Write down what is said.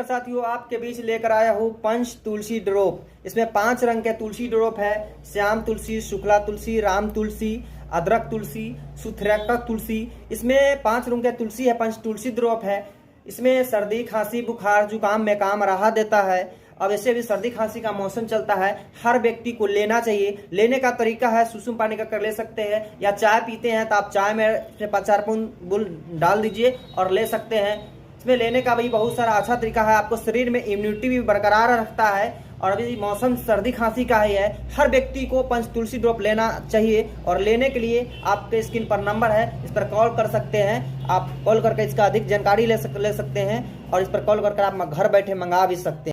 नमस्कार साथियों, आपके बीच लेकर आया हूँ पंच तुलसी ड्रॉप। इसमें 5 रंग के तुलसी ड्रॉप है। श्याम तुलसी, शुक्ला तुलसी, राम तुलसी, अदरक तुलसी, सुथरका तुलसी। इसमें 5 रंग के तुलसी है, पंच तुलसी ड्रॉप है। इसमें सर्दी, खांसी, बुखार, जुकाम में काम राहत देता है। अब ऐसे भी सर्दी खांसी का मौसम चलता है, हर व्यक्ति को लेना चाहिए। लेने का तरीका है सुसुम पानी का कर ले सकते हैं, या चाय पीते हैं तो आप चाय में 4 बूंद डाल दीजिए और ले सकते हैं। इसमें लेने का भी बहुत सारा अच्छा तरीका है, आपको शरीर में इम्यूनिटी भी बरकरार रखता है। और अभी मौसम सर्दी खांसी का ही है, हर व्यक्ति को पंच तुलसी ड्रॉप लेना चाहिए। और लेने के लिए आपके स्क्रीन पर नंबर है, इस पर कॉल कर सकते हैं। आप कॉल करके इसका अधिक जानकारी ले सकते हैं, और इस पर कॉल करके आप घर बैठे मंगा भी सकते हैं।